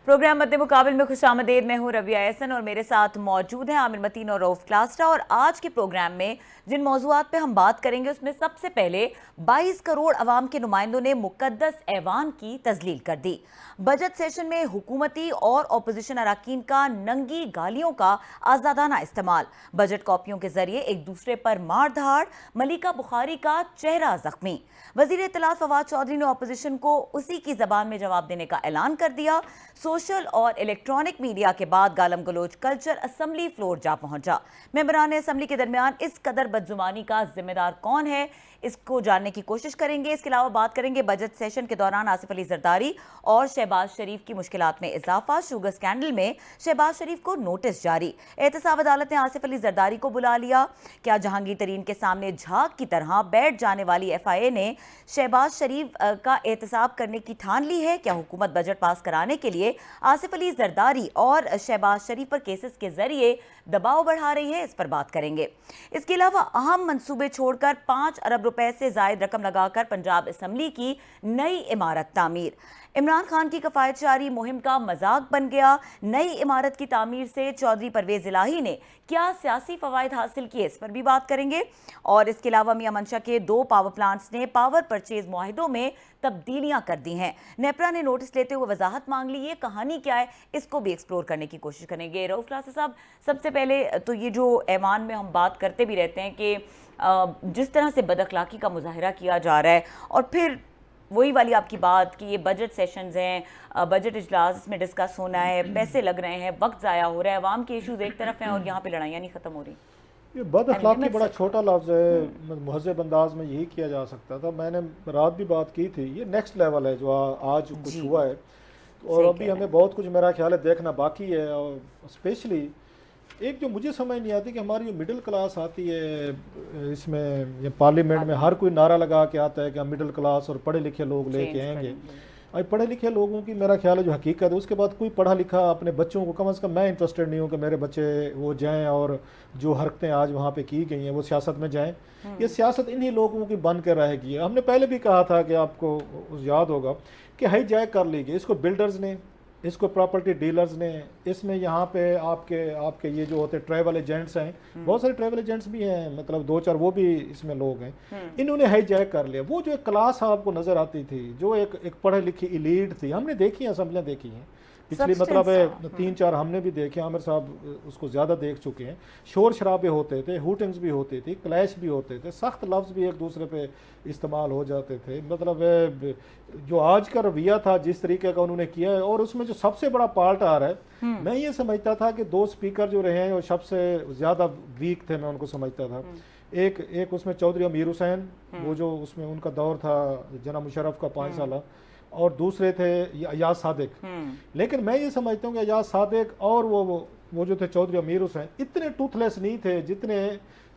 Programme मद्दे मुकाबिल में खुशामदीद। मैं हूं रबिया एहसन और मेरे साथ मौजूद हैं आमिर मतीन और रऊफ क्लास्टा। और आज के प्रोग्राम में जिन मौज़ूआत पे हम बात करेंगे उसमें सबसे पहले 22 करोड़ अवाम के नुमाइंदों ने मुकद्दस ऐवान की तजलील कर दी। बजट सेशन में हुकूमती और अपोजिशन अराकीन का नंगी गालियों का आज़ादाना इस्तेमाल, बजट कॉपियों के जरिए एक दूसरे पर मार धाड़, मलिका बुखारी का चेहरा जख्मी। वजीर इत्तलात फवाद चौधरी ने अपोजिशन को उसी की जबान में जवाब देने का ऐलान कर दिया। सोशल और इलेक्ट्रॉनिक मीडिया के बाद गालम गलोच कल्चर असम्बली फ्लोर जा पहुंचा। मेंबरान असम्बली के दरमियान इस कदर बदजुबानी का जिम्मेदार कौन है, इसको जानने की कोशिश करेंगे। इसके अलावा बात करेंगे बजट सेशन के दौरान आसिफ अली जरदारी और शहबाज शरीफ की मुश्किलात में इजाफा, शुगर स्कैंडल में शहबाज शरीफ को नोटिस जारी। एहतसाब अदालत ने आसिफ अली जरदारी को बुला लिया। क्या जहांगीर तरीन के सामने झाग की तरह बैठ जाने वाली FIA ने शहबाज शरीफ का एहतसाब करने की ठान ली है? क्या हुकूमत बजट पास कराने के लिए आसिफ अली जरदारी और शहबाज शरीफ पर केसेस के जरिए दबाव बढ़ा रही है? इस पर बात करेंगे। इसके अलावा अहम मंसूबे छोड़कर 5 अरब रुपए से जायद रकम लगाकर पंजाब असम्बली की नई इमारत तामीर। इमरान खान की कफायतशारी मुहिम का मजाक बन गया। नई इमारत की तामीर से चौधरी परवेज इलाही ने क्या सियासी फवायद हासिल किए, इस पर भी बात करेंगे। और इसके अलावा मियां मंशा के 2 पावर प्लांट्स ने पावर परचेज मुआहिदों में तब्दीलियां कर दी हैं। नेपरा ने नोटिस लेते हुए वजाहत मांग ली। ये कहानी क्या है, इसको भी एक्सप्लोर करने की कोशिश करेंगे। रऊफ क्लासा साहब, सबसे पहले तो ये जो ऐवान में हम बात करते भी रहते हैं कि जिस तरह से बदअखलाकी का मुजाहिरा किया जा रहा है, और फिर वही वाली आपकी बात कि ये बजट सेशंस हैं, बजट इजलास में डिस्कस होना है, पैसे लग रहे हैं, वक्त ज़ाया हो रहा है, अवाम के इशूज़ एक तरफ हैं और यहाँ पे लड़ाइयाँ नहीं ख़त्म हो रही। ये बद अखलाकी बड़ा छोटा लफ्ज़ है, महज़ब अंदाज में यही किया जा सकता था। मैंने रात भी बात की थी, ये नेक्स्ट लेवल है जो आज कुछ हुआ है। और अभी हमें बहुत कुछ मेरा ख्याल है देखना बाकी है। और स्पेशली एक जो मुझे समझ नहीं आती कि हमारी जो मिडिल क्लास आती है इसमें, ये पार्लियामेंट में हर कोई नारा लगा के आता है कि हम मिडिल क्लास और पढ़े लिखे लोग लेके आएंगे। और पढ़े लिखे लोगों की मेरा ख्याल है जो हकीकत है, उसके बाद कोई पढ़ा लिखा अपने बच्चों को, कम से कम मैं इंटरेस्टेड नहीं हूँ कि मेरे बच्चे वो जाएं और जो हरकतें आज वहाँ पे की गई हैं वो सियासत में जाएं। ये सियासत इन्हीं लोगों की बन कर रहेगी। हमने पहले भी कहा था कि आपको याद होगा कि हाई जैक कर ली गई, इसको बिल्डर्स ने, इसको प्रॉपर्टी डीलर्स ने, इसमें यहाँ पे आपके ये जो होते ट्रैवल एजेंट्स हैं, बहुत सारे ट्रैवल एजेंट्स भी हैं, मतलब 2-4 वो भी इसमें लोग हैं, इन्होंने हाईजैक कर लिया। वो जो एक क्लास आपको नज़र आती थी, जो एक पढ़े लिखी इलीट थी, हमने देखी हैं, असम्बलियाँ देखी हैं पिछली, मतलब 3-4 हमने भी देखे, आमिर साहब उसको ज़्यादा देख चुके हैं। शोर शराबे होते थे, हूटिंग्स भी होती थी, क्लैश भी होते थे, सख्त लफ्ज़ भी एक दूसरे पे इस्तेमाल हो जाते थे। मतलब जो आज का रवैया था, जिस तरीके का उन्होंने किया है, और उसमें जो सबसे बड़ा पार्ट आ रहा है, मैं ये समझता था कि 2 स्पीकर जो रहे हैं वो सबसे ज़्यादा वीक थे, मैं उनको समझता था। एक उसमें चौधरी अमीर हुसैन, वो जो उसमें उनका दौर था जनाब मुशर्रफ का 5 साल, और दूसरे थे अयाज सादिक। लेकिन मैं ये समझता हूँ कि अयाज सादिक और वो जो थे चौधरी अमीर हुसैन इतने टूथलेस नहीं थे जितने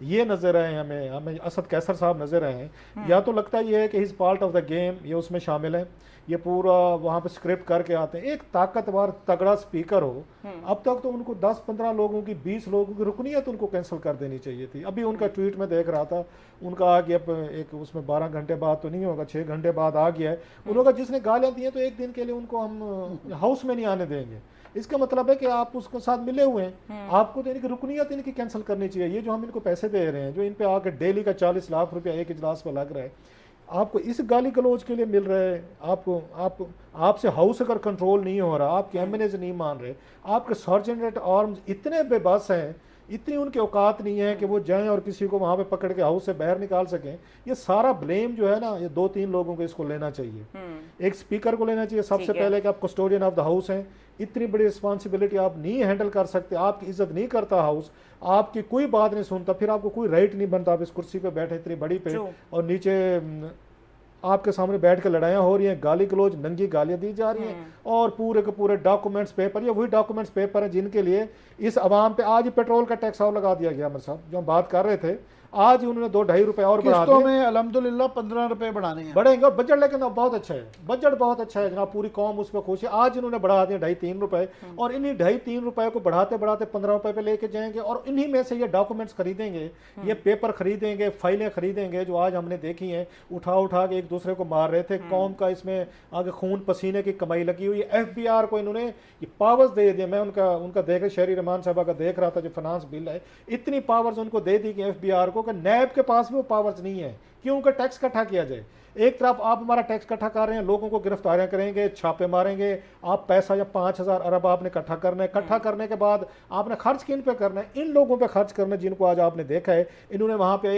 ये नजर आए हमें असद कैसर साहब नजर आए हैं। या तो लगता ये है कि is part of the game, ये उसमें शामिल है, ये पूरा वहाँ पे स्क्रिप्ट करके आते हैं। एक ताकतवर तगड़ा स्पीकर हो, अब तक तो उनको 10-15 लोगों की, 20 लोगों की रुकनीत उनको कैंसिल कर देनी चाहिए थी। अभी उनका ट्वीट में देख रहा था, उनका आ गया एक उसमें 12 घंटे बाद तो नहीं होगा, 6 घंटे बाद आ गया है। उन्होंने जिसने गालियाँ दी हैं तो एक दिन के लिए उनको हम हाउस में नहीं आने देंगे। इसका मतलब है कि आप उसके साथ मिले हुए हैं, आपको तो इनकी रुकनीत इनकी कैंसिल करनी चाहिए। ये जो हम इनको पैसे दे रहे हैं, जो इन पे आके डेली का 40 लाख रुपया एक इजलास पर लग रहा है, आपको इस गाली गलौज के लिए मिल रहा है। आपसे हाउस अगर कंट्रोल नहीं हो रहा, आपके MNAs नहीं मान रहे, आपके सर्जेंट एट आर्म्स इतने बेबस हैं, इतनी उनकी औकात नहीं है कि वो जाएं और किसी को वहाँ पे पकड़ के हाउस से बाहर निकाल सकें। ये सारा ब्लेम जो है ना, ये 2-3 लोगों को इसको लेना चाहिए। एक स्पीकर को लेना चाहिए सबसे पहले कि आप कस्टोडियन ऑफ द हाउस हैं, इतनी बड़ी रिस्पॉन्सिबिलिटी आप नहीं हैंडल कर सकते, आपकी इज्जत नहीं करता हाउस, आपकी कोई बात नहीं सुनता, फिर आपको कोई राइट नहीं बनता। आप इस कुर्सी पे बैठे इतनी बड़ी पे, और नीचे आपके सामने बैठ कर लड़ाइयाँ हो रही हैं, गाली गलौज, नंगी गालियाँ दी जा रही हैं, और पूरे के पूरे डॉक्यूमेंट्स पेपर, ये वही डॉक्यूमेंट्स पेपर हैं जिनके लिए इस अवाम पे आज पेट्रोल का टैक्स और लगा दिया गया। मेरे साहब जो हम बात कर रहे थे, आज ही उन्होंने 2-2.5 रुपए और बढ़ा किस्तों दिए, में अल्हम्दुलिल्लाह 15 रुपए बढ़ाने हैं। बढ़ेंगे। और बजट लेकिन अब बहुत अच्छा है, बजट बहुत अच्छा है जनाब, पूरी कौम उस पर खुश है। आज इन्होंने बढ़ा दिए 2.5-3 रुपए, और इन्हीं 2.5-3 रुपए को बढ़ाते बढ़ाते 15 रुपए पे लेके जाएंगे, और इन्हीं में से ये डॉक्यूमेंट्स खरीदेंगे, ये पेपर खरीदेंगे, फाइलें खरीदेंगे, जो आज हमने देखी हैं, उठा उठा के एक दूसरे को मार रहे थे। कौम का इसमें आगे खून पसीने की कमाई लगी हुई है। FBR को इन्होंने ये पावर्स दे दिए। मैं उनका देख शहरी रहमान साहब का देख रहा था, जो फाइनेंस बिल है, इतनी पावर्स उनको दे दी कि FBR को, कि नैब के पास भी वो पावर्स नहीं है कि उनका टैक्स इकट्ठा किया जाए। एक तरफ आप हमारा टैक्स इकट्ठा कर रहे हैं, लोगों को गिरफ्तारियां करेंगे, छापे मारेंगे, आप पैसा या 5,000 अरब आपने इकट्ठा करना है, इकट्ठा करने के बाद आपने खर्च किन पे करना है? इन लोगों पे खर्च करना है जिनको आज आपने देखा है। इन्होंने वहां पे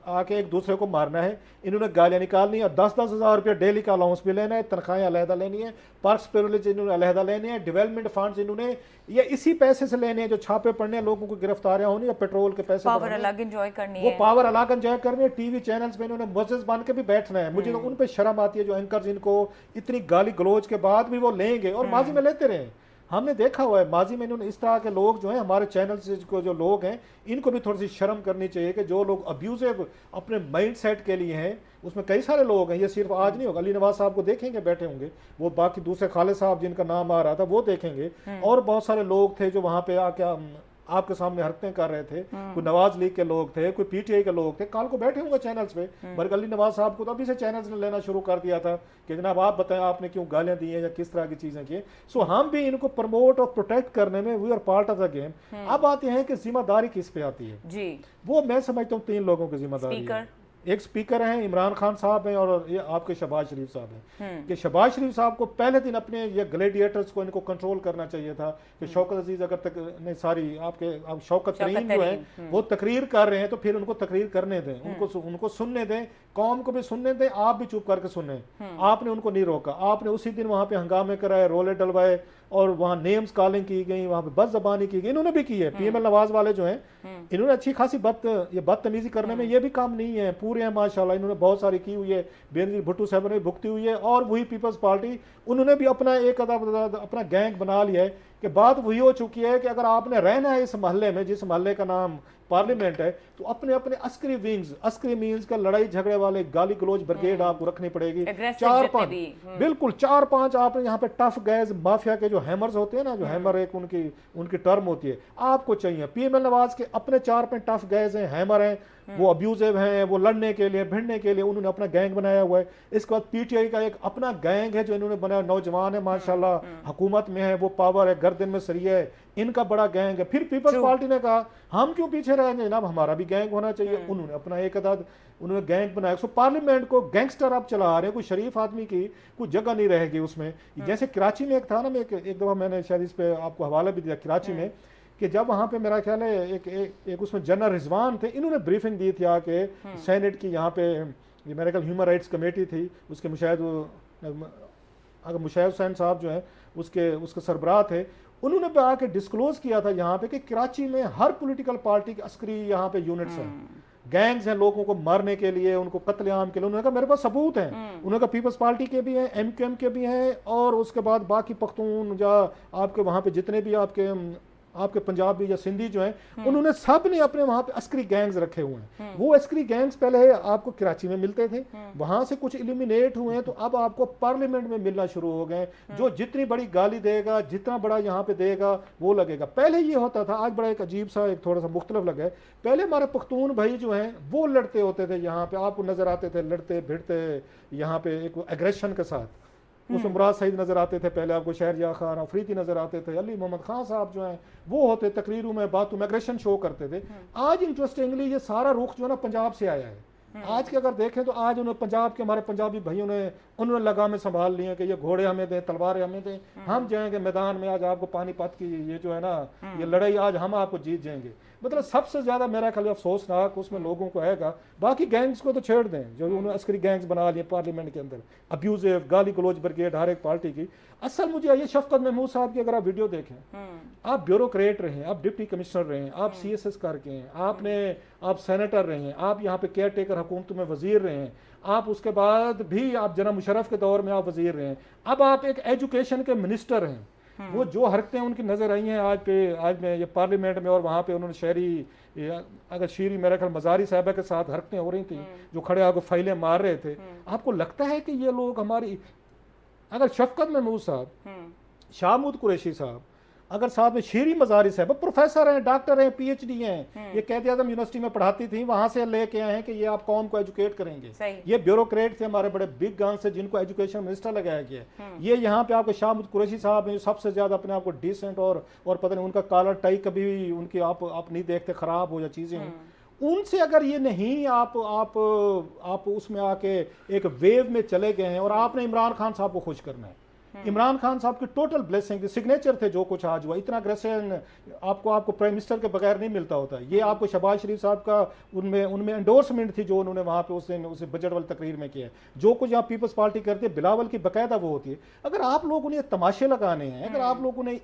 आके एक दूसरे को मारना है, इन्होंने गालियां निकालनी है, 10-10 हज़ार रुपये डेली का अलाउंस भी लेना है, तनख्वाहें अलहदा लेनी है, पर्क्स प्रिविलेज इन्होंने अलहदा लेने हैं, डेवलपमेंट फंड्स इन्होंने ये इसी पैसे से लेने हैं जो छापे पड़ने हैं, लोगों को गिरफ्तारियां होनी है, पेट्रोल के पैसे पावर अलग एंजॉय करनी वो है, पावर अलग एंजॉय करनी है। टीवी चैनल्स में इन्होंने मुअज़्ज़िज़ बन के भी बैठना है। मुझे तो उन पे शर्म आती है जो एंकर्स इनको इतनी गाली गलौज के बाद भी वो लेंगे, और माजी में लेते रहे। हमने देखा हुआ है माजी में इन्होंने इस तरह के लोग जो हैं, हमारे चैनल से को जो लोग हैं, इनको भी थोड़ी सी शर्म करनी चाहिए कि जो लोग अब्यूजिव अपने माइंड सेट के लिए हैं, उसमें कई सारे लोग हैं, ये सिर्फ आज नहीं होगा। अली नवाज साहब को देखेंगे बैठे होंगे, वो बाकी दूसरे खालिद साहब जिनका नाम आ रहा था वो देखेंगे, और बहुत सारे लोग थे जो वहां पे आके आपके सामने हरकतें कर रहे थे। कोई नवाज लीग के लोग थे, कोई PTI के लोग थे, कल को बैठे होंगे चैनल्स पे। बल्कि अली नवाज साहब को तो अभी से चैनल्स ने लेना शुरू कर दिया था कि जनाब आप बताएं आपने क्यों गालियां दी हैं या किस तरह की चीजें की। सो हम भी इनको प्रमोट और प्रोटेक्ट करने में we are part of the game. अब आते हैं कि जिम्मेदारी किस पे आती है जी। वो मैं समझता हूँ 3 लोगों की जिम्मेदारी है। एक स्पीकर हैं इमरान खान साहब हैं, और ये आपके शहबाज शरीफ साहब हैं। कि शहबाज शरीफ साहब को पहले दिन अपने ये ग्लैडिएटर्स को इनको कंट्रोल करना चाहिए था कि शौकत अजीज अगर तक नहीं, सॉरी आप शौकत तरीन जो है वो तकरीर कर रहे हैं, तो फिर उनको तकरीर करने दें, उनको सुनने दें, कौम को भी सुनने दें, आप भी चुप करके सुने। आपने उनको नहीं रोका, आपने उसी दिन वहां पे हंगामे कराए, रोले डलवाए, और वहां नेम्स कॉलिंग की गई, वहां पे बदजबानी की गई, इन्होंने भी की है। PML नवाज वाले जो हैं, इन्होंने अच्छी खासी बदतमीजी करने में ये भी काम नहीं है, पूरे हैं माशाल्लाह, इन्होंने बहुत सारी की हुई है। बेनजीर भुट्टो साहब ने भुगती हुई है, और वही पीपल्स पार्टी उन्होंने भी अपना एक अपना गैंग बना लिया है। कि बात वही हो चुकी है कि अगर आपने रहना है इस मोहल्ले में, जिस मोहल्ले का नाम पार्लियामेंट है, तो अपने अपने अस्करी विंग्स, अस्करी मीन्स का लड़ाई झगड़े वाले गाली गलोच ब्रिगेड आपको रखनी पड़ेगी। 4-5 बिल्कुल 4-5 आपने यहाँ पे टफ गैस माफिया के जो हैमर्स होते हैं ना, जो हैमर एक उनकी टर्म होती है, आपको चाहिए। PML नवाज के अपने 4-5 टफ गैस हैं, हैमर हैं, वो अब्यूजिव हैं, वो लड़ने के लिए भिड़ने के लिए उन्होंने अपना गैंग बनाया हुआ है। इसके बाद PTI का एक अपना गैंग है जो इन्होंने बनाया, नौजवान है माशाल्लाह, हुकूमत में है, वो पावर है, गर्दन में सरिया है, इनका बड़ा गैंग है। फिर पीपल्स पार्टी ने कहा हम क्यों पीछे रहेंगे जनाब, हमारा भी गैंग होना चाहिए। उन्होंने अपना एक आध उन्होंने गैंग बनाया। सो पार्लियामेंट को गैंगस्टर आप चला रहे हैं, कोई शरीफ आदमी की कोई जगह नहीं रहेगी उसमें। जैसे कराची में एक था ना, मैं एक दफा मैंने शायद इस पे आपको हवाला भी दिया, कराची में, कि जब वहाँ पे मेरा ख्याल है एक उसमें जनरल रिजवान थे, इन्होंने ब्रीफिंग दी थी आके सेनेट की, यहाँ पे ये मेरे ख्याल ह्यूमन राइट्स कमेटी थी, उसके मुशाहिद हुसैन साहब जो है उसके सरबराह थे, उन्होंने पे आके डिस्क्लोज किया था यहाँ पे कि कराची में हर पॉलिटिकल पार्टी के अस्करी यहाँ पे यूनिट्स हैं, गैंग्स हैं लोगों को मारने के लिए, उनको कत्लेआम के लिए। उन्होंने कहा मेरे पास सबूत हैं। उन्होंने कहा पीपल्स पार्टी के भी हैं, MQM के भी हैं, और उसके बाद बाकी पख्तून या आपके वहाँ पे जितने भी आपके पंजाबी या सिंधी जो हैं, उन्होंने सब ने अपने वहां पे अस्करी गैंग्स रखे हुए हैं। वो अस्करी गैंग्स पहले आपको कराची में मिलते थे, वहां से कुछ इलिमिनेट हुए हैं, तो अब आपको पार्लियामेंट में मिलना शुरू हो गए। जो जितनी बड़ी गाली देगा, जितना बड़ा यहाँ पे देगा, वो लगेगा। पहले ये होता था, आज बड़ा एक अजीब सा, एक थोड़ा सा मुख्तलिफ लगा है। पहले हमारे पख्तून भाई जो हैं वो लड़ते होते थे, यहाँ पे आपको नजर आते थे लड़ते भिड़ते, यहाँ पे एक एग्रेशन के साथ। उसमें मुराद सईद नजर आते थे, पहले आपको शहरयार खान अफरीदी नजर आते थे, अली मोहम्मद खान साहब जो हैं वो होते तकरीरों में बातों में एग्रेशन शो करते थे। आज इंटरेस्टिंगली ये सारा रुख जो है ना पंजाब से आया है। आज के अगर देखें तो आज उन्होंने पंजाब के हमारे पंजाबी भाइयों ने उन्होंने लगामें संभाल लिए कि ये घोड़े हमें दें, तलवारें हमें दें, हम जाएंगे मैदान में, आज आपको पानीपत की ये जो है ना ये लड़ाई आज हम आपको जीत जाएंगे। मतलब सबसे ज्यादा मेरा ख्याल अफसोसनाक उसमें लोगों को आएगा। बाकी गैंग्स को तो छेड़ दें, जो उन्होंने अस्करी गैंग्स बना लिए पार्लियामेंट के अंदर, अब्यूजिव गाली गलोच ब्रिगेड हर एक पार्टी की। असल मुझे ये शफकत महमूद साहब की अगर आप वीडियो देखें, आप ब्यूरोक्रेट रहे, आप डिप्टी कमिश्नर रहे, आप CSS करके हैं, आप सेनेटर रहे हैं, आप यहाँ पे केयर टेकर हुकूमत में वजीर रहे हैं, आप उसके बाद भी आप जनाब मुशर्रफ के दौर में आप वजीर रहे हैं, अब आप एक एजुकेशन के मिनिस्टर हैं। वो जो हरकतें उनकी नजर आई हैं आज में ये पार्लियामेंट में, और वहाँ पे उन्होंने अगर शीरी मेरा ख्याल मजारी साहबा के साथ हरकतें हो रही थी, जो खड़े आकर फाइलें मार रहे थे, आपको लगता है कि ये लोग हमारी, अगर शफकत महमूद साहब, शाहमूद कुरैशी साहब, अगर साथ में शीरी मजारी साहब प्रोफेसर हैं, डॉक्टर हैं, पीएचडी हैं, ये कहते आजम यूनिवर्सिटी में पढ़ाती थी, वहां से लेके आए हैं कि ये आप कौम को एजुकेट करेंगे। ये ब्यूरोक्रेट थे हमारे बड़े बिग गन से, जिनको एजुकेशन मिनिस्टर लगाया गया। ये यहाँ पे आपके शाहमूद कुरैशी साहब हैं, सबसे ज्यादा अपने आप को डिसेंट और पता नहीं उनका कॉलर टाई कभी भी उनकी आप नहीं देखते खराब हो या चीजें हैं। उनसे अगर ये नहीं आप उसमें आके एक वेव में चले गए हैं, और आपने इमरान खान साहब को खुश करना है। इमरान खान साहब की टोटल ब्लेसिंग सिग्नेचर थे, जो कुछ आज हुआ, इतना अग्रेशन आपको प्राइम मिनिस्टर के बगैर नहीं मिलता होता। ये आपको शहबाज शरीफ साहब का उनमें एंडोर्समेंट थी, जो उन्होंने वहां पे उस दिन उस बजट वाली तकरीर में किया। जो कुछ यहाँ पीपल्स पार्टी करती है, बिलावल की बकायदा वो होती है। अगर आप लोगों ने तमाशे लगाने हैं, अगर आप लोगों ने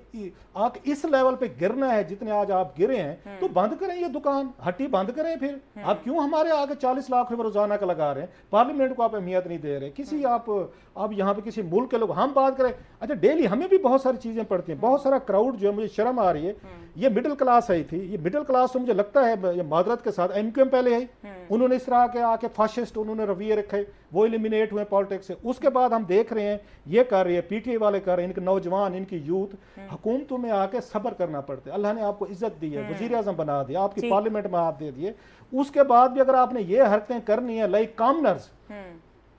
इस लेवल पे गिरना है जितने आज आप गिरे हैं, तो बंद करें ये दुकान, हट्टी बंद करें। फिर आप क्यों हमारे आगे 40 लाख रुपए रोजाना का लगा रहे हैं? पार्लियामेंट को आप अहमियत नहीं दे रहे। किसी आप यहाँ पे किसी मुल्क के लोग, हम बात करें, अच्छा डेली हमें भी बहुत सारी चीजें पड़ती हैं, बहुत सारा क्राउड जो है, मुझे शर्म आ रही है। ये मिडिल क्लास आई थी, ये मिडिल क्लास तो मुझे लगता है ये मादरत के साथ एमक्यूएम पहले आई, उन्होंने इस तरह के आके फाशिस्ट उन्होंने रवैये रखे, वो एलिमिनेट हुए पॉलिटिक्स से। उसके बाद हम देख रहे हैं ये कर रही है, पीटीआई वाले कर रहे हैं, इनके नौजवान, इनकी यूथ, हुकूमतों में आके सब्र करना पड़ता है। अल्लाह ने आपको इज्जत दी है, वजीर आजम बना दिया, आपकी पार्लियामेंट में आप दे दिए, उसके बाद भी अगर आपने ये हरकतें करनी है लाइक कॉमनर्स,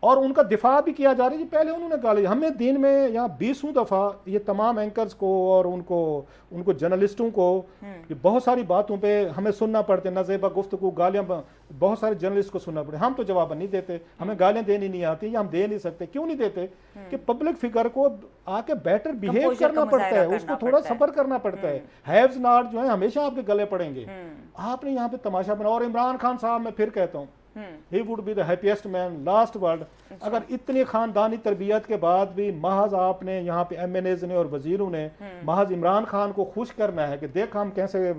और उनका दिफा भी किया जा रहा है। पहले उन्होंने गाली, हमें दिन में यहाँ 20वीं दफा ये तमाम एंकर्स को और उनको जर्नलिस्टों को कि बहुत सारी बातों पे हमें सुनना पड़ते, नज़ेबा गुफ्तगू, गालियां बहुत सारे जर्नलिस्ट को सुनना पड़े। हम तो जवाब नहीं देते, हमें गालियां देनी नहीं आती, या हम दे नहीं सकते। क्यों नहीं देते? कि पब्लिक फिगर को आके बेटर बिहेव करना पड़ता है, उसको थोड़ा सब्र करना पड़ता है। हैव्स नॉट जो है हमेशा आपके गले पड़ेंगे। आपने यहाँ पे तमाशा बना। और इमरान खान साहब, मैं फिर कहता हूँ, he would be the happiest man last world। अगर इतनी खानदानी तरबियत के बाद भी महज आपने यहाँ पे एमएनएज ने और वजीरों ने महज इमरान खान को खुश करना है कि देख हम कैसे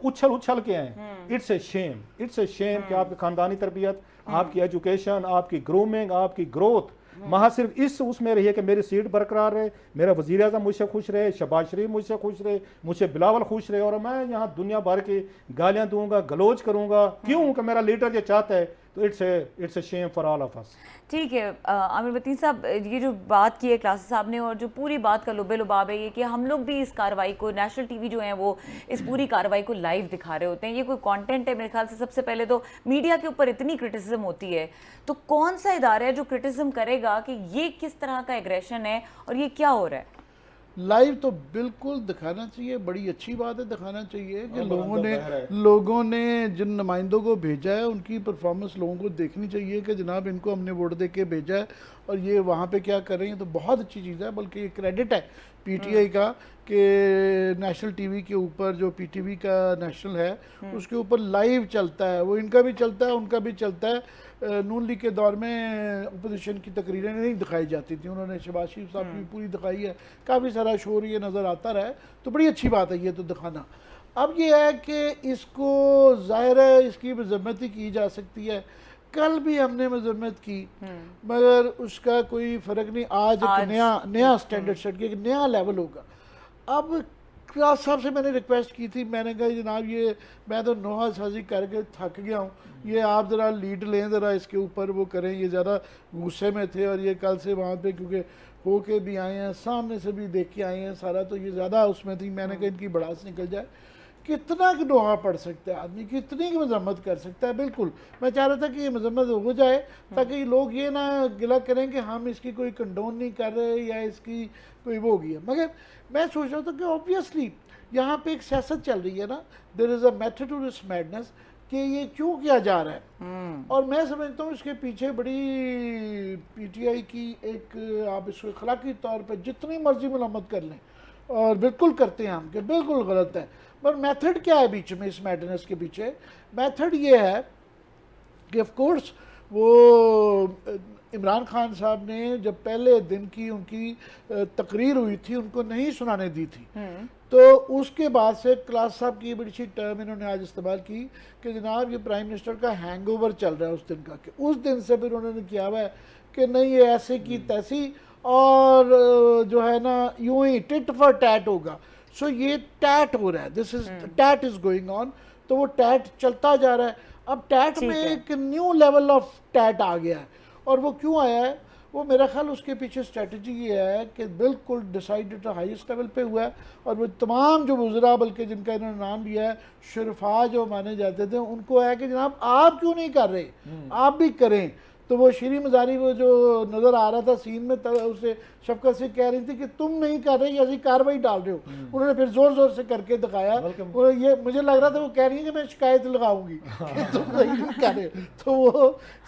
उछल के आए। इट्स ए शेम कि आपकी खानदानी तरबियत, आपकी एजुकेशन, आपकी ग्रूमिंग, आपकी ग्रोथ महा सिर्फ इस उसमें रही है कि मेरी सीट बरकरार रहे, मेरा वजीर आज़म मुझसे खुश रहे, शहबाज शरीफ मुझसे खुश रहे, मुझसे बिलावल खुश रहे, और मैं यहाँ दुनिया भर की गालियाँ दूंगा, गलोच करूंगा। क्यों? कि मेरा लीडर ये चाहता है। तो it's a Shem for all of us. ठीक है आमिर मतीन साहब, ये जो बात की है क्लास साहब ने, और जो पूरी बात का लुबे लुबाब है ये कि हम लोग भी इस कार्रवाई को, नेशनल टीवी जो है वो इस पूरी कार्रवाई को लाइव दिखा रहे होते हैं। ये कोई कंटेंट है, मेरे ख्याल से सबसे पहले तो मीडिया के ऊपर इतनी क्रिटिसिज्म होती है, तो कौन सा इदारा है जो क्रिटिसिज्म करेगा कि ये किस तरह का एग्रेशन है और ये क्या हो रहा है? लाइव तो बिल्कुल दिखाना चाहिए, बड़ी अच्छी बात है, दिखाना चाहिए कि लोगों ने जिन नुमाइंदों को भेजा है उनकी परफॉर्मेंस लोगों को देखनी चाहिए कि जनाब इनको हमने वोट दे के भेजा है और ये वहाँ पे क्या कर रहे हैं। तो बहुत अच्छी चीज़ है, बल्कि क्रेडिट है पीटीआई का कि नेशनल टीवी के ऊपर, जो पीटीवी का नेशनल है उसके ऊपर लाइव चलता है। वो इनका भी चलता है, उनका भी चलता है। नून लीग के दौर में अपोजिशन की तकरीरें नहीं दिखाई जाती थी, उन्होंने शहबाज शरीफ साहब की पूरी दिखाई है, काफ़ी सारा शोर ये नज़र आता रहा है। तो बड़ी अच्छी बात है ये तो दिखाना। अब ये है कि इसको ज़ाहिर है इसकी मजम्मत ही की जा सकती है, कल भी हमने मजम्मत की, मगर उसका कोई फ़र्क नहीं। आज एक नया स्टैंडर्ड सेट किया, एक नया लेवल होगा। अब क्लास साहब से मैंने रिक्वेस्ट की थी, मैंने कहा जनाब ये मैं तो नोहा साजी करके थक गया हूँ, ये आप ज़रा लीड लें, ज़रा इसके ऊपर वो करें। ये ज़्यादा गुस्से में थे और ये कल से वहाँ पे क्योंकि हो के भी आए हैं, सामने से भी देख के आए हैं सारा, तो ये ज़्यादा उसमें थी। मैंने कहा इनकी भड़ास निकल जाए। कितना कि नोहा पढ़ सकता है आदमी, कितनी की मजम्मत कर सकता है। बिल्कुल मैं चाह रहा था कि ये मजम्मत हो जाए ताकि लोग ये ना गिला करें कि हम इसकी कोई कंडोन नहीं कर रहे या इसकी कोई वो होगी है। मगर मैं सोच रहा था कि ऑब्वियसली यहाँ पे एक सियासत चल रही है ना, there is a method to this madness, कि ये क्यों किया जा रहा है। और मैं समझता हूँ इसके पीछे बड़ी पीटीआई की एक, आप इसको अखलाकी तौर पर जितनी मर्जी मलम्मत कर लें, और बिल्कुल करते हैं हम कि बिल्कुल गलत है, पर मेथड क्या है बीच में? इस मैडनेस के पीछे मेथड ये है कि ऑफ कोर्स वो इमरान खान साहब ने जब पहले दिन की उनकी तकरीर हुई थी उनको नहीं सुनाने दी थी, तो उसके बाद से क्लास साहब की बड़ी सी टर्म इन्होंने आज इस्तेमाल की कि जनाब ये प्राइम मिनिस्टर का हैंगओवर चल रहा है उस दिन का, कि उस दिन से फिर उन्होंने किया हुआ है कि नहीं ये ऐसे की तैसी, और जो है ना यूं ही टिट फॉर टैट होगा। सो ये टैट हो रहा है, this is tat is going on. तो वो टैट चलता जा रहा है। अब टैट में एक न्यू लेवल ऑफ टैट आ गया है। और वो क्यों आया है? वो मेरा ख्याल उसके पीछे स्ट्रेटजी ये है कि बिल्कुल डिसाइडेड हाईएस्ट लेवल पे हुआ है। और वो तमाम जो वज़रा, बल्कि जिनका इन्होंने नाम लिया है, शुरफा जो माने जाते थे, उनको है कि जनाब आप क्यों नहीं कर रहे, आप भी करें। तो वो शीरी मज़ारी वो जो नज़र आ रहा था सीन में, उसे शफकत से कह रही थी कि तुम नहीं कर रहे, ऐसी कार्रवाई डाल रहे हो। उन्होंने फिर ज़ोर ज़ोर से करके दिखाया। ये मुझे लग रहा था वो कह रही है कि मैं शिकायत लगाऊंगी कि तुम नहीं कर रहे।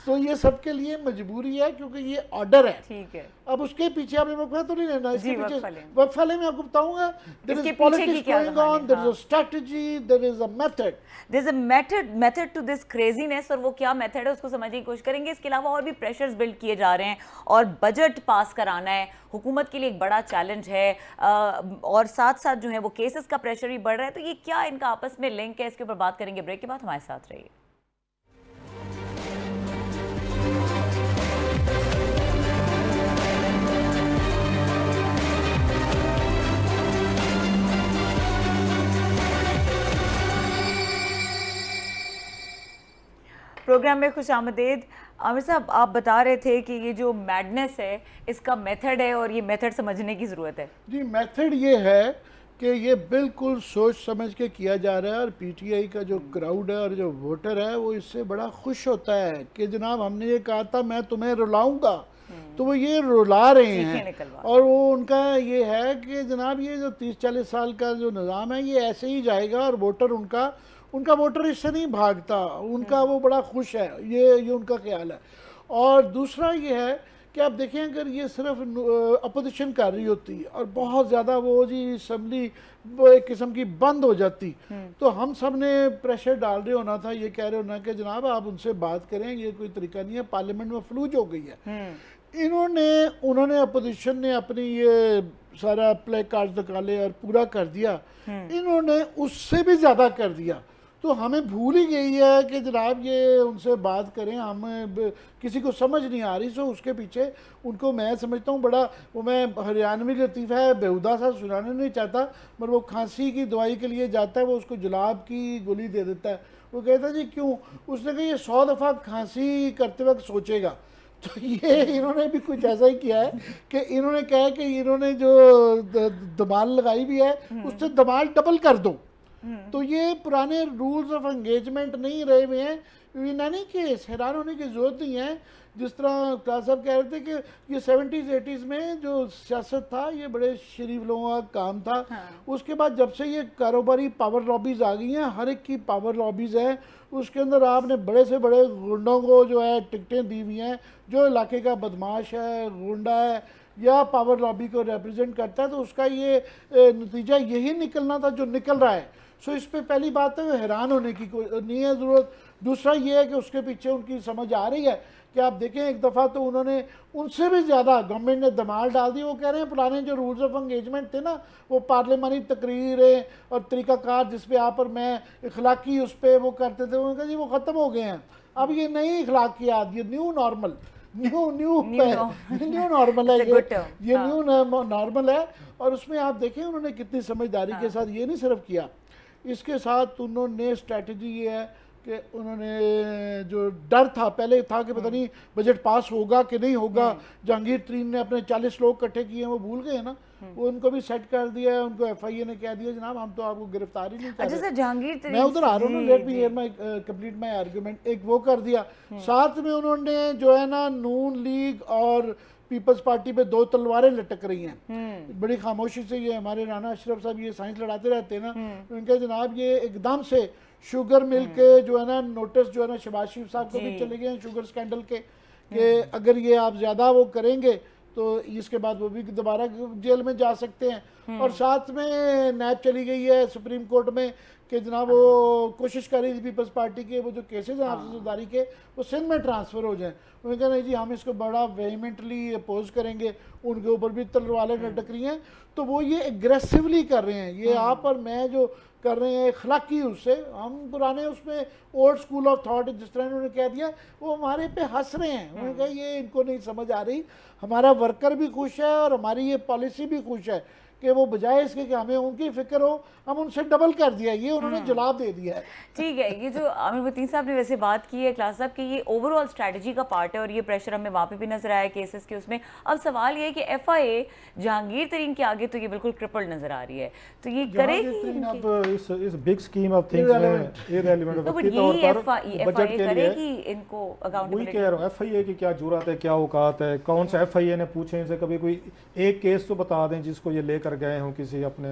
तो ये सबके लिए मजबूरी है, क्योंकि ये ऑर्डर है। ठीक है। अब उसके पीछे आपने वक्फा तो नहीं लेना, इसके जी, पीछे वक्फा वक्फा में आपको बताऊंगा। देयर इसके इज पीछे की पॉलिटिक्स क्या गोइंग कहानी, on, there is a strategy, there is a method. There's a method to this craziness, और वो क्या मेथड है उसको समझने की कोशिश करेंगे। इसके अलावा और भी प्रेशर्स बिल्ड किए जा रहे हैं, और बजट पास कराना है हुकूमत के लिए एक बड़ा चैलेंज है, और साथ साथ जो है वो केसेस का प्रेशर भी बढ़ रहा है। तो ये क्या इनका आपस में लिंक है, इसके ऊपर बात करेंगे ब्रेक के बाद। हमारे साथ रहिए। प्रोग्राम में खुश आमदीद। आमिर साहब, आप बता रहे थे कि ये जो मैडनेस है इसका मेथड है, और ये मेथड समझने की ज़रूरत है। जी, मेथड ये है कि ये बिल्कुल सोच समझ के किया जा रहा है। और पीटीआई का जो क्राउड है और जो वोटर है वो इससे बड़ा खुश होता है कि जनाब हमने ये कहा था मैं तुम्हें रुलाऊंगा, तो वो ये रुला रहे हैं। और वो उनका ये है कि जनाब ये जो 30-40 साल का जो निज़ाम है ये ऐसे ही जाएगा, और वोटर उनका वोटर इससे नहीं भागता, उनका वो बड़ा खुश है, ये उनका ख्याल है। और दूसरा ये है कि आप देखें, अगर ये सिर्फ अपोजिशन कर रही होती और बहुत ज़्यादा वो जी असम्बली वो एक किस्म की बंद हो जाती, तो हम सब ने प्रेशर डाल रहे होना था, ये कह रहे होना कि जनाब आप उनसे बात करें, ये कोई तरीका नहीं है, पार्लियामेंट में फ्लूज हो गई है। उन्होंने अपोजिशन ने अपनी ये सारा प्ले कार्ड निकाले और पूरा कर दिया। इन्होंने उससे भी ज़्यादा कर दिया। तो हमें भूल ही गई है कि जनाब ये उनसे बात करें, हम किसी को समझ नहीं आ रही। सो उसके पीछे उनको मैं समझता हूँ बड़ा, वो मैं हरियाणवी लतीफ़ा है, बेहुदा सा सुनाना नहीं चाहता, मगर वो खांसी की दवाई के लिए जाता है, वो उसको जुलाब की गोली दे देता है। वो कहता है जी क्यों? उसने कहा ये 100 दफ़ा खांसी करते वक्त सोचेगा। तो ये इन्होंने भी कुछ ऐसा ही किया है कि इन्होंने कहा कि इन्होंने जो दमाल लगाई भी है उससे दमाल डबल कर दो। तो ये पुराने रूल्स ऑफ एंगेजमेंट नहीं रहे हुए हैं। यूनानी केस हैरान होने की जरूरत नहीं है। जिस तरह क्लास साहब कह रहे थे कि ये 70s 80s में जो सियासत था ये बड़े शरीफ लोगों का काम था। उसके बाद जब से ये कारोबारी पावर लॉबीज आ गई हैं, हर एक की पावर लॉबीज है, उसके अंदर आपने बड़े से बड़े गुंडों को जो है टिकटें दी हुई हैं, जो इलाके का बदमाश है, गुंडा है या पावर लॉबी को रिप्रेजेंट करता है, तो उसका ये नतीजा यही निकलना था जो निकल रहा है। सो इस पे पहली बात है हैरान होने की कोई नहीं है ज़रूरत। दूसरा ये है कि उसके पीछे उनकी समझ आ रही है कि आप देखें एक दफ़ा तो उन्होंने उनसे भी ज़्यादा गवर्नमेंट ने धमाल डाल दी। वो कह रहे हैं पुराने जो रूल्स ऑफ एंगेजमेंट थे ना, वो पार्लियामानी तकरीरें और तरीक़ाकार जिस पे आप और मैं इखलाकी उस पर वो करते थे, उन्होंने कहा जी वो ख़त्म हो गए हैं। अब ये नई इखलाकियात, ये न्यू नॉर्मल नॉर्मल है, ये न्यू नॉर्मल है। और उसमें आप देखें उन्होंने कितनी समझदारी के साथ ये नहीं सिर्फ किया, इसके साथ उन्होंने स्ट्रैटेजी ये है कि उन्होंने जो डर था पहले था कि पता नहीं बजट पास होगा कि नहीं होगा, जहांगीर तरीन ने अपने 40 लोग इकट्ठे किए हैं, वो भूल गए ना, वो उनको भी सेट कर दिया है। उनको एफआईए ने कह दिया जनाब हम तो आपको गिरफ्तार ही नहीं कर रहे। जहांगीर तरीन, मैं उधर आ रहा हूँ, let me here my complete my argument. एक वो कर दिया, साथ में उन्होंने जो है ना नून लीग और पीपल्स पार्टी पे 2 तलवारें लटक रही हैं बड़ी खामोशी से। ये हमारे राना अशरफ साहब ये साइंस लड़ाते रहते हैं ना, उनके जनाब ये एकदम से शुगर मिल के जो है ना नोटिस जो है ना शहबाज शरीफ साहब को भी चले गए हैं शुगर स्कैंडल के, कि अगर ये आप ज़्यादा वो करेंगे तो इसके बाद वो भी दोबारा जेल में जा सकते हैं। और साथ में नैब चली गई है सुप्रीम कोर्ट में कि जनाब वो कोशिश कर रही थी पीपल्स पार्टी के वो जो केसेज हैं अफसरदारी के वो सिंध में ट्रांसफ़र हो जाएं। उन्होंने कहा नहीं जी हम इसको बड़ा वेहीमेंटली अपोज करेंगे, उनके ऊपर भी तलवारें लटक रही हैं। तो वो ये एग्रेसिवली कर रहे हैं। ये आप और मैं जो कर रहे हैं अखलाकी उससे, हम पुराने उसमें ओल्ड स्कूल ऑफ थॉट जिस तरह उन्होंने कह दिया वो हमारे पे हंस रहे हैं। उन्होंने कहा ये इनको नहीं समझ आ रही, हमारा वर्कर भी खुश है और हमारी ये पॉलिसी भी खुश है कि वो बजाय इसके कि हमें उनकी फिक्र हो, हम उनसे डबल कर दिया, ये उन्होंने जवाब दे दिया है। ठीक है, ये जो आमिर मतीन साहब ने वैसे बात की है क्लास साहब कि ये ओवरऑल स्ट्रैटेजी का पार्ट है और ये प्रेशर हमें वहाँ पे भी नजर आया केसेस के उसमें। अब सवाल ये है कि FIA जहांगीर तरीन के आगे तो ये बिल्कुल क्रिपल्ड नजर आ रही है, तो ये करेगी अब इस बिग स्कीम ऑफ थिंग्स में इररिलेवेंट तो वक्ती तौर पर बजट के लिए करेगी इनको वही अकाउंटेबिलिटी। कह रहा हूँ, FIA की क्या जरूरत है, क्या औकात है, कौन सा FIA ने पूछे इनसे कभी कोई एक केस तो बता दें जिसको ये लेकर गए हों किसी अपने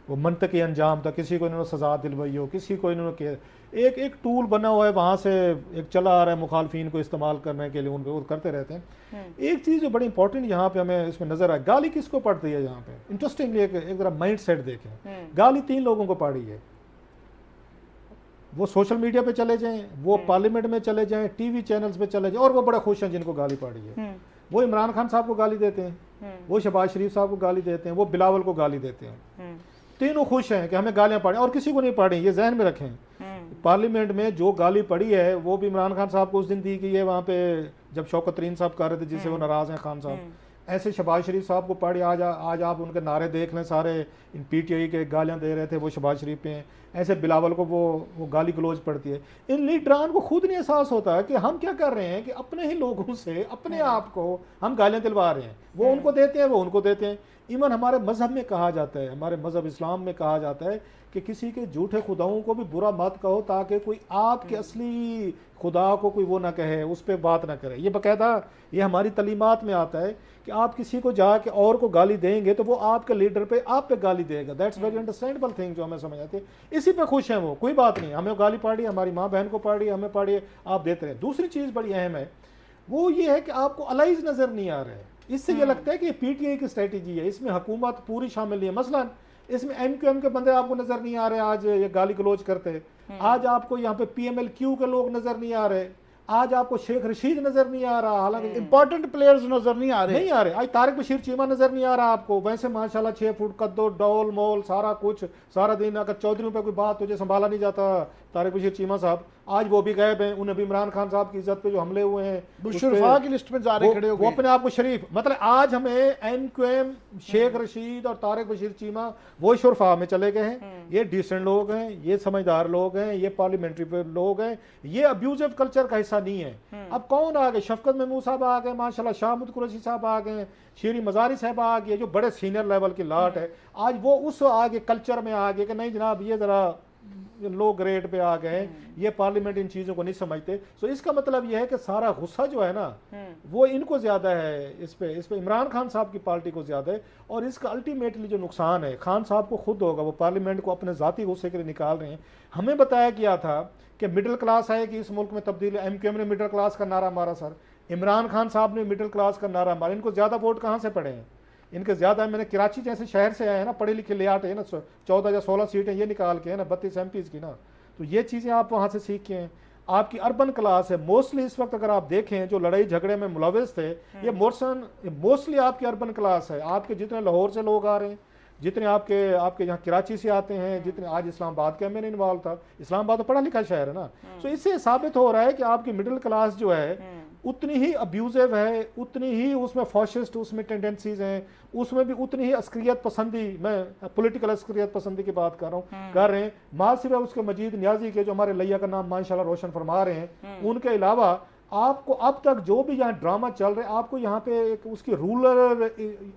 वो मंतकी अंजाम तक, किसी को इन्होंने सजा दिलवाई हो, किसी को इन्होंने एक टूल बना हुआ है वहाँ से एक चला आ रहा है मुखालफिन को इस्तेमाल करने के लिए, उन वो करते रहते हैं। एक चीज़ जो बड़ी इंपॉर्टेंट यहाँ पे हमें इसमें नजर आए, गाली किसको पड़ती है यहाँ पे, इंटरेस्टिंगली एक जरा माइंड सेट देखें, गाली 3 लोगों को पड़ी है। वो सोशल मीडिया पे चले जाएं, वो पार्लियामेंट में चले जाएं, टीवी चैनल्स पे चले जाएं और वो बड़े खुश हैं जिनको गाली पड़ी है। वो इमरान खान साहब को गाली देते हैं, वो शहबाज शरीफ साहब को गाली देते हैं, वो बिलावल को गाली देते हैं। तीनों खुश हैं कि हमें गालियां पड़ी और किसी को नहीं पड़ी, ये जहन में रखें। पार्लियामेंट में जो गाली पड़ी है वो भी इमरान खान साहब को उस दिन दी कि ये वहाँ पे जब शौकत तरीन साहब कर रहे थे जिससे वो नाराज हैं खान साहब, ऐसे शहबाज शरीफ साहब को पड़ी। आज आप उनके नारे देख लें, सारे इन PTI के गालियां दे रहे थे वो शहबाज शरीफ पे हैं, ऐसे बिलावल को वो गाली गलौज पड़ती है। इन लीडरान को खुद नहीं एहसास होता है कि हम क्या कर रहे हैं कि अपने ही लोगों से अपने आप को हम गालियां दिलवा रहे हैं, वो उनको देते हैं, वो उनको देते हैं। इवन हमारे मजहब में कहा जाता है, हमारे मजहब इस्लाम में कहा जाता है कि किसी के झूठे खुदाओं को भी बुरा मत कहो ताकि कोई आपके असली खुदा को कोई वो ना कहे, उस पर बात ना करे। ये बाकायदा ये हमारी तलीमात में आता है कि आप किसी को जाके और को गाली देंगे तो वो आपके लीडर पे आप पे गाली देगा। दैट्स वेरी अंडरस्टैंडेबल थिंग जो हमें समझ आती है। इसी पे खुश हैं वो, कोई बात नहीं, हमें गाली पड़ी, हमारी माँ बहन को पड़ी, हमें पड़ी, आप देते रहे। दूसरी चीज़ बड़ी अहम है, वो ये है कि आपको अलाइज नज़र नहीं आ रहे हैं। इससे ये लगता है कि PTI की स्ट्रेटेजी है, इसमें हुकूमत पूरी शामिल नहीं है। मसलन इसमें MQM के बंदे आपको नजर नहीं आ रहे, आज ये गाली गलौज करते। आज आपको यहाँ पे PMLQ के लोग नजर नहीं आ रहे, आज आपको शेख रशीद नजर नहीं आ रहा, हालांकि इंपॉर्टेंट प्लेयर्स नजर नहीं आ रहे। आज तारिक बशीर चीमा नजर नहीं आ रहा आपको। वैसे माशाल्लाह 6 फुट कद्दो डोल मोल सारा कुछ, सारा दिन अगर चौधरी पे कोई बात तुझे संभाला नहीं जाता तारिक बशीर चीमा साहब, आज वो भी गायब हैं। उन्हें भी इमरान खान साहब की इज्जत पे जो हमले हुए हैं शुरफा की लिस्ट में जा रहे खड़े हो गए, वो अपने आप को शरीफ, मतलब आज हमें MQM शेख रशीद और तारिक बशीर चीमा वो शुरफा में चले गए हैं। ये डिसेंट लोग हैं, ये समझदार लोग हैं, ये पार्लियामेंट्री लोग हैं, ये अब्यूजिव कल्चर का हिस्सा नहीं है। अब कौन आ गए, शफकत महमूद साहब आ गए, माशाल्लाह शाहमुद कुरैशी साहब आ गए, शीरी मजारी साहब आ गए, जो बड़े सीनियर लेवल की लाट है। आज वो उस आगे कल्चर में आ गए कि नहीं जनाब ये जरा लो ग्रेड पे आ गए, ये पार्लियामेंट इन चीज़ों को नहीं समझते। सो इसका मतलब यह है कि सारा गुस्सा जो है ना वो इनको ज़्यादा है, इस पे इमरान खान साहब की पार्टी को ज़्यादा है। और इसका अल्टीमेटली जो नुकसान है खान साहब को खुद होगा, वो पार्लियामेंट को अपने ज़ाती गुस्से के लिए निकाल रहे हैं। हमें बताया गया था कि मिडिल क्लास है कि इस मुल्क में तब्दीली, MQM ने मिडिल क्लास का नारा मारा सर, इमरान खान साहब ने मिडिल क्लास का नारा मारा। इनको ज़्यादा वोट कहाँ से पड़े हैं, इनके ज़्यादा, मैंने कराची जैसे शहर से आए हैं ना, पढ़े लिखे लियाट है ना, 14 या 16 सीटें ये निकाल के है ना, 32 MPs की ना, तो ये चीज़ें आप वहाँ से सीख के हैं। आपकी अर्बन क्लास है मोस्टली इस वक्त, अगर आप देखें जो लड़ाई झगड़े में मुलविस थे ये मोस्टली आपकी अर्बन क्लास है। आपके जितने लाहौर से लोग आ रहे हैं, जितने आपके यहाँ कराची से आते हैं, जितने आज इस्लामाबाद के में इन्वॉल्व था, इस्लामाबाद तो पढ़ा लिखा शहर है ना, तो इससे साबित हो रहा है कि आपकी मिडिल क्लास जो है उतनी ही अब्यूजिव है, उतनी ही उसमें फॉशिस्ट उसमें टेंडेंसीज हैं, उसमें भी उतनी ही अस्करियत पसंदी, मैं पॉलिटिकल अस्करियत पसंदी की बात कर रहा हूँ, कर रहे हैं। माँ सिवा उसके मजीद नियाजी के जो हमारे लैया का नाम माशाल्लाह रोशन फरमा रहे हैं, उनके अलावा आपको अब तक जो भी यहाँ ड्रामा चल रहे, आपको यहाँ पे एक उसकी रूलर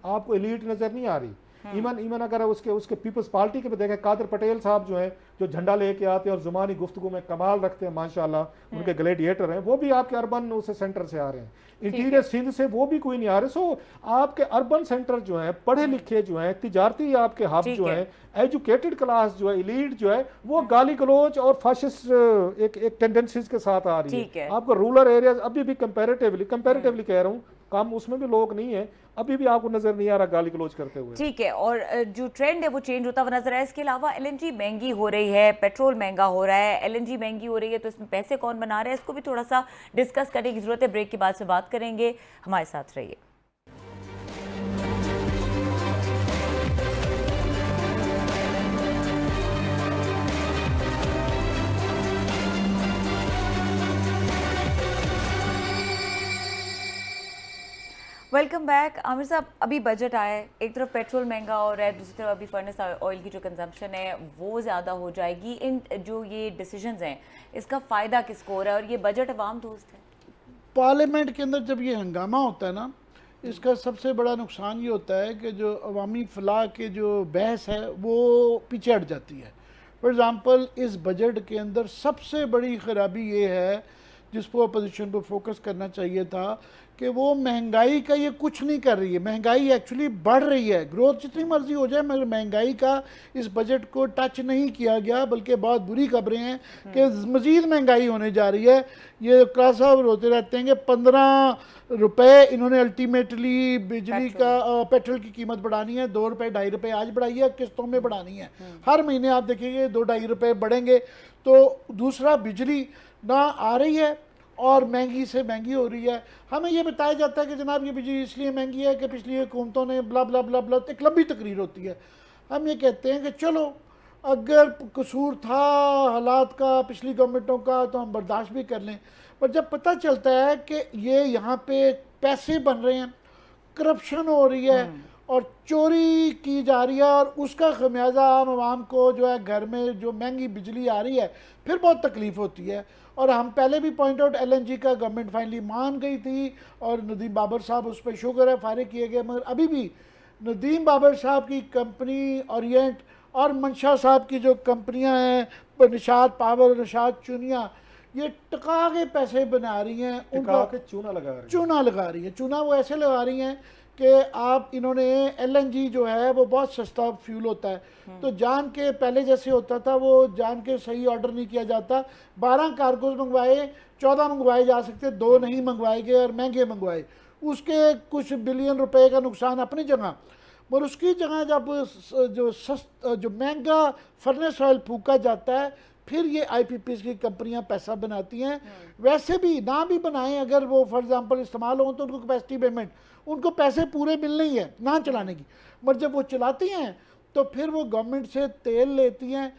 आपको एलीट नजर नहीं आ रही। इवन अगर उसके पीपल्स पार्टी के पे देखें, कादिर पटेल साहब जो हैं, जो झंडा लेके आते हैं और जुबानी गुफ्तगू में कमाल रखते हैं माशाल्लाह, उनके ग्लेडिएटर हैं, वो भी आपके अर्बन उसे सेंटर से आ रहे हैं, इंटीरियर सिंध से वो भी कोई नहीं आ रहे। सो आपके अर्बन सेंटर जो है, पढ़े लिखे जो हैं, तिजारती आपके हब जो है, एजुकेटेड क्लास जो है, एलीट जो है, वो गाली गलोच और फाशिस्ट एक टेंडेंसीज के साथ आ रही है। आपको रूरल एरियाज अभी भी कंपैरेटिवली कह रहा हूँ, कम उसमें भी लोग नहीं है, अभी भी आपको नजर नहीं आ रहा गाली गलौज करते हुए। ठीक है, और जो ट्रेंड है वो चेंज होता हुआ नजर आया। इसके अलावा LNG महंगी हो रही है, पेट्रोल महंगा हो रहा है, LNG महंगी हो रही है, तो इसमें पैसे कौन बना रहे हैं, इसको भी थोड़ा सा डिस्कस करने की जरूरत है। ब्रेक के बाद से बात करेंगे, हमारे साथ रहिए। Welcome back. आमिर साहब, अभी बजट आया है, एक तरफ पेट्रोल महंगा हो रहा है, दूसरी तरफ अभी फर्नेस ऑयल की जो कंजम्पशन है वो ज़्यादा हो जाएगी। इन जो ये डिसीजंस हैं इसका फ़ायदा किसको हो रहा है और ये बजट अवाम दोस्त है? पार्लियामेंट के अंदर जब ये हंगामा होता है ना, इसका सबसे बड़ा नुकसान ये होता है कि जो अवामी फलाह के जो बहस है वो पीछे हट जाती है। फॉर एग्ज़ाम्पल इस बजट के अंदर सबसे बड़ी ख़राबी ये है जिसको अपोजिशन को फोकस करना चाहिए था कि वो महंगाई का ये कुछ नहीं कर रही है। महंगाई एक्चुअली बढ़ रही है, ग्रोथ जितनी मर्जी हो जाए मगर महंगाई का इस बजट को टच नहीं किया गया, बल्कि बहुत बुरी खबरें हैं कि मज़ीद महंगाई होने जा रही है। ये क्लास साहब रोते रहते हैं कि 15 रुपए इन्होंने अल्टीमेटली बिजली का पेट्रोल की कीमत बढ़ानी है, 2 रुपये 2.5 रुपये आज बढ़ाई है, किस्तों में बढ़ानी है। हर महीने आप देखेंगे 2-2.5 रुपये बढ़ेंगे। तो दूसरा, बिजली ना आ रही है और महंगी से महंगी हो रही है। हमें ये बताया जाता है कि जनाब ये बिजली इसलिए महंगी है कि पिछली हुकूमतों ने ब्ला ब्ला ब्ला ब्ला, एक लंबी तकरीर होती है। हम ये कहते हैं कि चलो अगर कसूर था हालात का पिछली गवर्नमेंटों का तो हम बर्दाश्त भी कर लें, पर जब पता चलता है कि ये यहाँ पे पैसे बन रहे हैं, करप्शन हो रही है और चोरी की जा रही है और उसका खमियाजा आम आवाम को जो है घर में जो महंगी बिजली आ रही है फिर बहुत तकलीफ होती है। और हम पहले भी पॉइंट आउट LNG का गवर्नमेंट फाइनली मान गई थी और नदीम बाबर साहब उस पर शुक्र है फारिग किए गए, मगर अभी भी नदीम बाबर साहब की कंपनी ओरिएंट और मंशा साहब की जो कंपनियां हैं निशात पावर, निशात चुनिया, ये टका के पैसे बना रही हैं, उनका चूना लगा रही है। चूना लगा रही है। चूना वो ऐसे लगा रही हैं कि आप इन्होंने LNG जो है वो बहुत सस्ता फ्यूल होता है, तो जान के पहले जैसे होता था वो जान के सही ऑर्डर नहीं किया जाता। 12 कार्गोज मंगवाए, 14 मंगवाए जा सकते, 2 नहीं मंगवाए गए और महंगे मंगवाए, उसके कुछ बिलियन रुपए का नुकसान अपनी जगह। और उसकी जगह जब जो महंगा फर्नेस ऑयल फूका जाता है फिर ये IPPs की कंपनियां पैसा बनाती हैं। वैसे भी ना भी बनाएं, अगर वो फॉर एग्जांपल इस्तेमाल हो तो उनको कैपेसिटी पेमेंट, उनको पैसे पूरे मिलने ही है ना चलाने की, मगर जब वो चलाती हैं तो फिर वो गवर्नमेंट से तेल लेती हैं,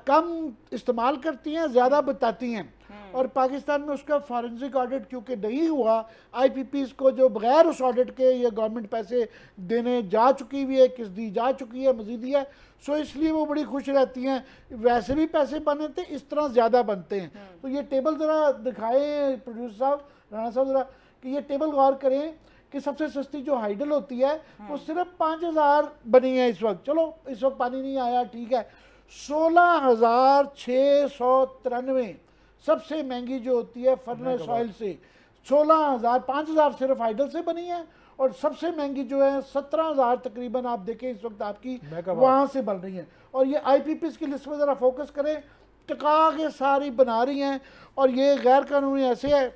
कम इस्तेमाल करती हैं, ज़्यादा बताती हैं। और पाकिस्तान में उसका फॉरेंसिक ऑडिट क्योंकि नहीं हुआ, IPPs को जो बगैर उस ऑडिट के ये गवर्नमेंट पैसे देने जा चुकी हुई है, किस दी जा चुकी है, मजीद है, सो इसलिए वो बड़ी खुश रहती हैं। वैसे भी पैसे बने थे, इस तरह ज़्यादा बनते हैं। तो ये टेबल ज़रा दिखाएं प्रोड्यूसर साहब, राणा साहब, ज़रा कि ये टेबल गौर करें कि सबसे सस्ती जो हाइडल होती है वो सिर्फ 5000 बनी है इस वक्त। चलो इस वक्त पानी नहीं आया, ठीक है। 16,693 सबसे महंगी जो होती है फर्नेस ऑयल से, 16,000, 5,000 सिर्फ हाइडल से बनी है और सबसे महंगी जो है 17,000 तकरीबन आप देखें इस वक्त आपकी वहाँ से बन रही है। और ये IPPs की लिस्ट में ज़रा फोकस करें, टका के सारी बना रही हैं और ये गैर कानूनी ऐसे है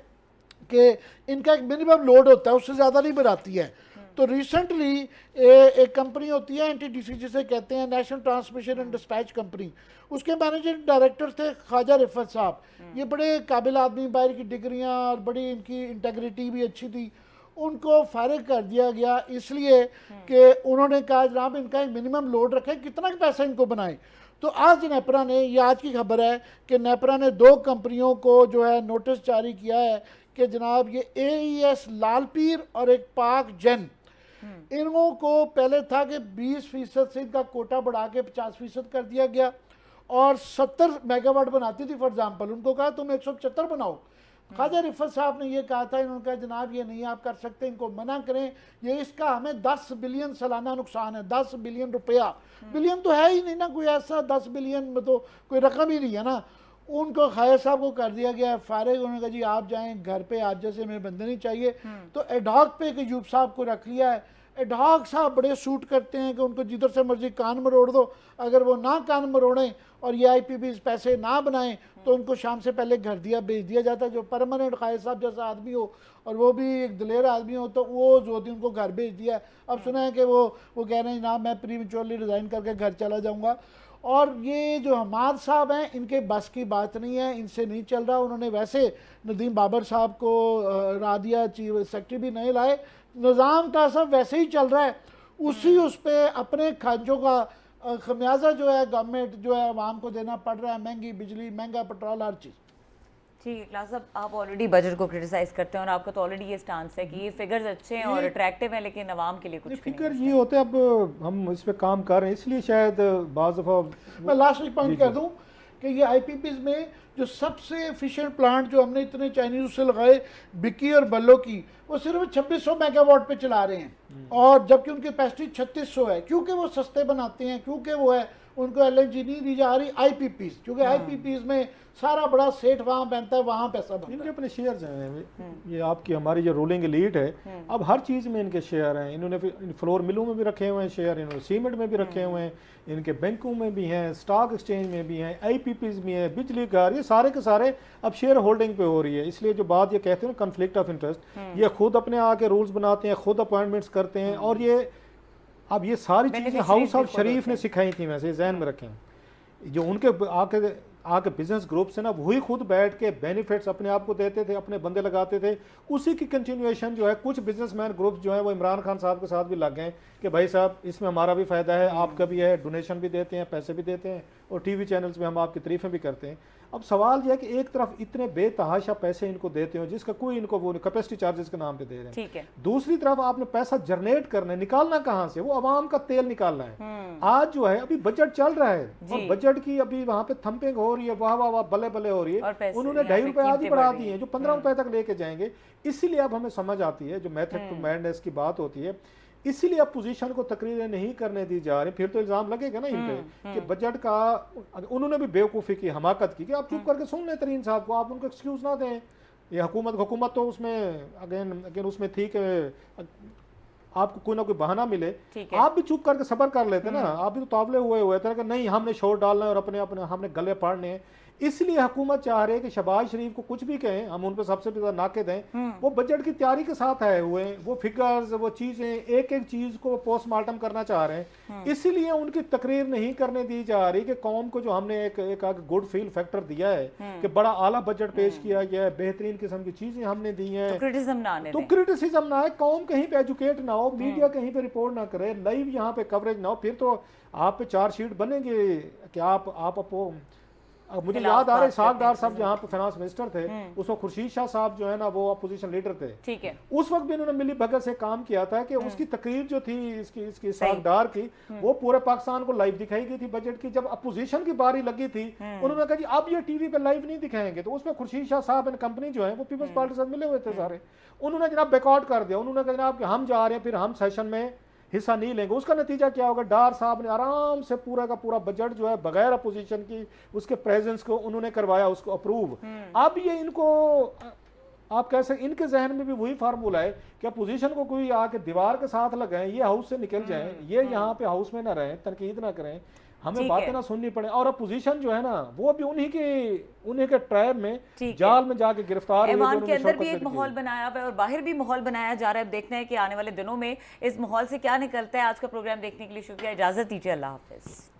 कि इनका एक मिनिमम लोड होता है, उससे ज़्यादा नहीं बनाती है। तो रिसेंटली एक कंपनी होती है NTDC जिसे कहते हैं national transmission and dispatch company, उसके मैनेजिंग डायरेक्टर थे ख्वाजा रिफत साहब। ये बड़े काबिल आदमी, बाहर की डिग्रियां और बड़ी इनकी इंटेग्रिटी भी अच्छी थी। उनको फारिग कर दिया गया इसलिए कि उन्होंने कहा जनाब इनका एक मिनिमम लोड रखे, कितना पैसा इनको बनाए। तो आज नेपरा ने, ये आज की खबर है कि नेपरा ने 2 कंपनियों को जो है नोटिस जारी किया है कि जनाब ये AES लालपीर और एक पाक जन, इनको को पहले था कि 20% से इनका कोटा बढ़ा के 50% कर दिया गया और 70 मेगावाट बनाती थी फॉर एग्जाम्पल, उनको कहा तुम 175 बनाओ। ख्वाजा रिफत साहब ने ये कहा था, इन्होंने कहा जनाब ये नहीं आप कर सकते, इनको मना करें, ये इसका हमें 10 बिलियन सालाना नुकसान है, 10 बिलियन रुपया। बिलियन तो है ही नहीं ना कोई ऐसा, 10 बिलियन में तो कोई रकम ही नहीं है ना। उनको ख्वाजा साहब को कर दिया गया फारिग, उन्होंने कहा जी आप जाएं घर पे, आज जैसे हमें बंदे नहीं चाहिए। तो एडहॉक पे कि यूब साहब को रख लिया है। एडहॉक साहब बड़े सूट करते हैं कि उनको जिधर से मर्जी कान मरोड़ दो, अगर वो ना कान मरोड़ें और ये IPPs पैसे ना बनाएं तो उनको शाम से पहले घर दिया भेज दिया जाता है। जो परमानेंट ख्वाजा साहब जैसा आदमी हो और वो भी एक दिलेर आदमी हो तो वो जो होती उनको घर भेज दिया। अब सुना है कि वो कह रहे हैं ना मैं प्रीमेच्योरली रिज़ाइन करके घर चला जाऊँगा। और ये जो हमाद साहब हैं इनके बस की बात नहीं है, इनसे नहीं चल रहा। उन्होंने वैसे नदीम बाबर साहब को हरा दिया, चीफ सेक्रेटरी भी नहीं लाए, निज़ाम का सब वैसे ही चल रहा है, उसी उस पर अपने खर्चों का खमियाजा जो है गवर्नमेंट जो है आवाम को देना पड़ रहा है, महंगी बिजली, महंगा पेट्रोल, हर चीज़। ठीक है क्लास, अब आप ऑलरेडी बजट को क्रिटिसाइज करते हैं और आपका तो ऑलरेडी ये स्टांस है कि ये फिगर्स अच्छे हैं और अट्रैक्टिव हैं, लेकिन आवाम के लिए कुछ भी फिक्र ये होते हैं। अब हम इस पे काम कर रहे हैं, इसलिए शायद बाज़ दफ़ा मैं लास्ट एक पॉइंट कह दूं कि ये आईपीपीज में जो सबसे एफिशिएंट प्लांट जो हमने इतने चाइनीज से लगाए, बिक्की और बल्लो की, वो सिर्फ 2600 मेगावाट पे चला रहे हैं, और जबकि उनकी कैपेसिटी 3600 है, क्योंकि वो सस्ते बनाते हैं, क्योंकि वो है उनको एलएनजी नहीं दी जा रही, आईपीपीज, क्योंकि आईपीपीज में सारा बड़ा सेठ वहाँ बनता है, वहाँ पैसा बनता है। इनके अपने शेयर्स हैं, ये आपकी हमारी जो रूलिंग एलीट है, अब हर चीज़ में इनके शेयर हैं। इन्होंने फ्लोर मिलों में भी रखे हुए हैं शेयर, इन्होंने सीमेंट में भी रखे हुए हैं, इनके बैंकों में भी हैं, स्टॉक एक्सचेंज में भी हैं, आईपीपीज भी हैं, बिजली घर, ये सारे के सारे अब शेयर होल्डिंग पे हो रही है। इसलिए जो बात ये कहते हैं ना कन्फ्लिक्ट ऑफ इंटरेस्ट, ये खुद अपने आके रूल्स बनाते हैं, खुद अपॉइंटमेंट्स करते हैं, और ये अब ये सारी चीज़ें हाउस ऑफ शरीफ ने सिखाई थी, वैसे जहन में रखें। जो उनके आके बिजनेस ग्रुप से ना, वही खुद बैठ के बेनिफिट्स अपने आप को देते थे, अपने बंदे लगाते थे, उसी की कंटिन्यूएशन जो है कुछ बिजनेसमैन ग्रुप जो है वो इमरान खान साहब के साथ भी लग गए कि भाई साहब इसमें हमारा भी फ़ायदा है, आपका भी है, डोनेशन भी देते हैं, पैसे भी देते हैं, और टीवी चैनल्स में हम आपकी तारीफ़ें भी करते हैं। अब सवाल यह है कि एक तरफ इतने बेतहाशा पैसे इनको देते हो जिसका कोई इनको वो कैपेसिटी चार्जेस के नाम पे दे रहे हैं, ठीक है, दूसरी तरफ आपने पैसा जनरेट करना है, निकालना कहाँ से, वो आवाम का तेल निकालना है। आज जो है अभी बजट चल रहा है और बजट की अभी वहां पे थंपिंग हो रही है, वाह वाह वाह बल्ले बल्ले हो रही है, उन्होंने ₹2.5 आज ही बढ़ा दिए हैं जो ₹15 तक लेके जाएंगे। इसीलिए अब हमें समझ आती है जो मेथड टू मैडनेस की बात होती है, इसीलिए अब पोजीशन को तकरीरें नहीं करने दी जा रही। फिर तो इल्जाम लगेगा ना इन पे कि बजट का, उन्होंने भी बेवकूफ़ी की, हमाकत की कि आप चुप करके सुन लें तरीन साहब को, आप उनको एक्सक्यूज ना दें। ये हुकूमत तो उसमें अगेन उसमें थी कि आपको कोई ना कोई बहाना मिले, आप भी चुप करके सब्र कर लेते ना, आप भी तो तावले हुए थे कि नहीं हमने शोर डालना है और अपने अपने हमने गले फाड़ने हैं। इसलिए हुकूमत चाह रही है कि शहबाज शरीफ को कुछ भी कहें, हम उन पर सबसे ज्यादा नाके दें, वो बजट की तैयारी के साथ आए हुए हैं, वो फिगर्स, वो चीजें, एक एक चीज को पोस्टमार्टम करना चाह रहे हैं। इसीलिए उनकी तकरीर नहीं करने दी जा रही कि कौम को जो हमने एक गुड फील फैक्टर दिया है कि बड़ा आला बजट पेश किया गया है, बेहतरीन किस्म की चीजें हमने दी हैं, तो क्रिटिसिज्म ना आए, कौम कहीं पे एजुकेट ना हो, मीडिया कहीं पे रिपोर्ट ना करे, लाइव यहाँ पे कवरेज ना हो, फिर तो आप पे चार्जशीट बनेंगे कि आप मुझे याद आ रहा है सागदार साहब जहाँ पे फाइनेंस मिनिस्टर थे, उस वक्त खुर्शीद शाह साहब जो है ना वो अपोजिशन लीडर थे, ठीक है, उस वक्त भी इन्होंने मिली भगत से काम किया था कि उसकी तकरीर जो थी इसकी सागदार की, वो पूरे पाकिस्तान को लाइव दिखाई गई थी बजट की। जब अपोजिशन की बारी लगी थी, उन्होंने कहा जी अब ये टीवी पे लाइव नहीं दिखाएंगे, तो उसमें खुर्शीद शाह साहब एंड कंपनी जो है वो पीपल्स पार्टी से मिले हुए थे सारे, उन्होंने जनाब बैकआउट कर दिया। उन्होंने कहा जनाब हम जा रहे हैं, फिर हम सेशन में हिस्सा नहीं लेंगे। उसका नतीजा क्या होगा, डार साहब ने आराम से पूरा का पूरा बजट जो है बगैर अपोजिशन की उसके प्रेजेंस को उन्होंने करवाया, उसको अप्रूव। अब ये इनको आप कह सकते इनके जहन में भी वही फार्मूला है कि अपोजिशन को कोई आके दीवार के साथ लगाएं, ये हाउस से निकल जाएं, ये यहाँ पे हाउस में ना रहें, तनकीद ना करें, हमें बातें ना सुननी पड़े, और अपोजिशन जो है ना वो भी उन्हीं के ट्रैप में जाल में जाके गिरफ्तार ईमान के अंदर भी एक माहौल बनाया हुआ है और बाहर भी माहौल बनाया जा रहा है। अब देखना है कि आने वाले दिनों में इस माहौल से क्या निकलता है। आज का प्रोग्राम देखने के लिए शुक्रिया, इजाजत दीजिए, अल्लाह हाफिज।